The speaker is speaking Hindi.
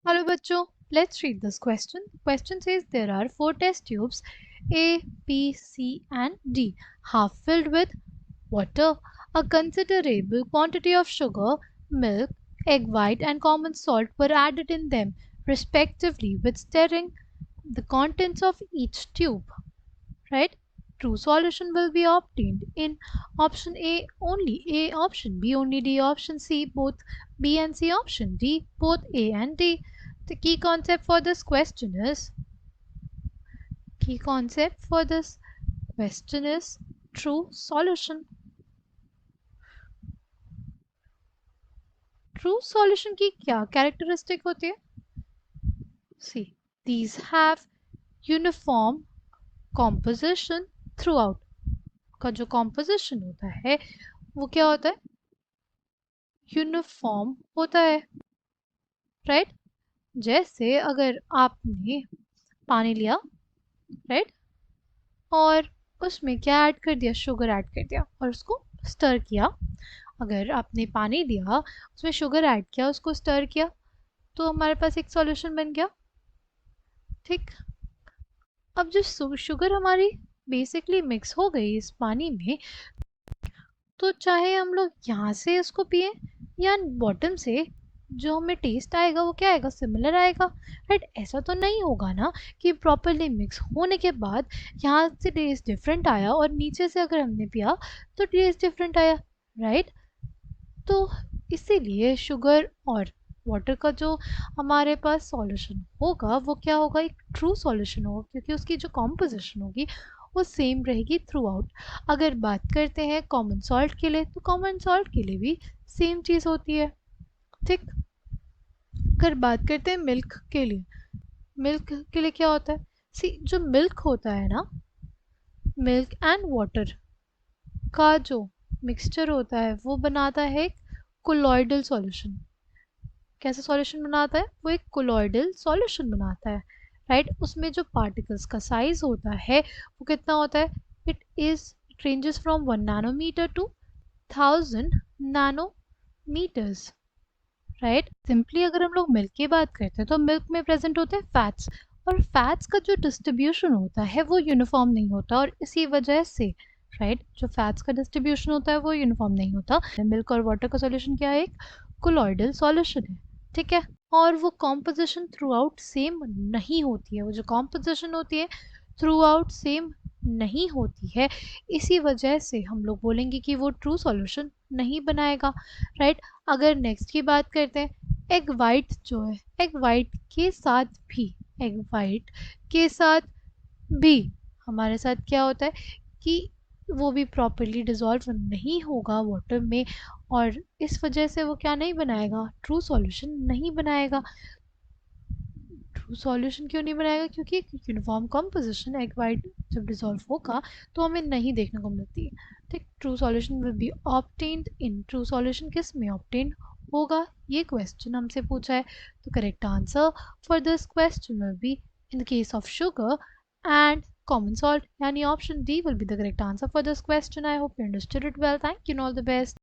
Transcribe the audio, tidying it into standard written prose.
Hello bachcho, let's read this question. The question says there are 4 test tubes A, B, C and D, half filled with water. A considerable quantity of sugar, milk, egg white and common salt were added in them respectively with stirring the contents of each tube, right? True solution will be obtained in option A only A option, B only D option, C both B and C option, D both A and D. The key concept for this question is true solution. True solution की क्या characteristic होती है? See, these have uniform composition throughout. का जो composition होता है वो क्या होता है? यूनिफॉर्म होता है, राइट? जैसे अगर आपने पानी लिया, राइट, और उसमें क्या ऐड कर दिया, शुगर ऐड कर दिया और उसको स्टर किया. अगर आपने पानी लिया, उसमें शुगर ऐड किया, उसको स्टर किया, तो हमारे पास एक सॉल्यूशन बन गया. ठीक. अब जो शुगर हमारी बेसिकली मिक्स हो गई इस पानी में, तो चाहे हम लोग यहाँ से इसको पिए या बॉटम से, जो हमें टेस्ट आएगा वो क्या आएगा, सिमिलर आएगा, राइट? ऐसा तो नहीं होगा ना कि प्रॉपरली मिक्स होने के बाद यहाँ से टेस्ट डिफरेंट आया और नीचे से अगर हमने पिया तो टेस्ट डिफरेंट आया, राइट? तो इसीलिए शुगर और वाटर का जो हमारे पास सॉल्यूशन होगा वो क्या होगा, एक ट्रू सॉल्यूशन होगा, क्योंकि उसकी जो कॉम्पोजिशन होगी वो सेम रहेगी थ्रू आउट. अगर बात करते हैं कॉमन सॉल्ट के लिए, तो कॉमन सॉल्ट के लिए भी सेम चीज़ होती है. ठीक. अगर बात करते हैं मिल्क के लिए, मिल्क के लिए क्या होता है? सी, जो मिल्क होता है ना, मिल्क एंड वाटर का जो मिक्सचर होता है वो बनाता है एक कोलॉइडल सॉल्यूशन. कैसा सॉल्यूशन बनाता है? वो एक कोलॉइडल सॉल्यूशन बनाता है, राइट? उसमें जो पार्टिकल्स का साइज होता है वो कितना होता है? It ranges from 1 nanometre to 1000 nanometres, right? Simply अगर हम लोग मिल्क की बात करते हैं तो मिल्क में प्रेजेंट होते हैं फैट्स, और फैट्स का जो डिस्ट्रीब्यूशन होता है वो यूनिफॉर्म नहीं होता, और इसी वजह से, राइट, जो फैट्स का डिस्ट्रीब्यूशन होता है वो यूनिफॉर्म नहीं होता. मिल्क और वाटर का सॉल्यूशन क्या है? एक कोलॉइडल सॉल्यूशन है. ठीक है. और वो कॉम्पोजिशन थ्रू आउट सेम नहीं होती है, वो जो कॉम्पोजिशन होती है थ्रू आउट सेम नहीं होती है. इसी वजह से हम लोग बोलेंगे कि वो ट्रू सॉल्यूशन नहीं बनाएगा, राइट? अगर नेक्स्ट की बात करते हैं, एग वाइट जो है, एग वाइट के साथ भी, एग वाइट के साथ भी हमारे साथ क्या होता है कि वो भी प्रॉपरली डिज़ोल्व नहीं होगा वाटर में, और इस वजह से वो क्या नहीं बनाएगा, ट्रू सॉल्यूशन नहीं बनाएगा. ट्रू सॉल्यूशन क्यों नहीं बनाएगा? क्योंकि यूनिफॉर्म कंपोजिशन एग वाइट जब डिज़ोल्व होगा तो हमें नहीं देखने को मिलती है. ठीक. True solution will be obtained in, true solution किस में ऑब्टेन होगा, ये क्वेश्चन हमसे पूछा है. तो correct answer for this question will be in the case of sugar and common salt. Yani option D will be the correct answer for this question. I hope you understood it well. Thank you and all the best.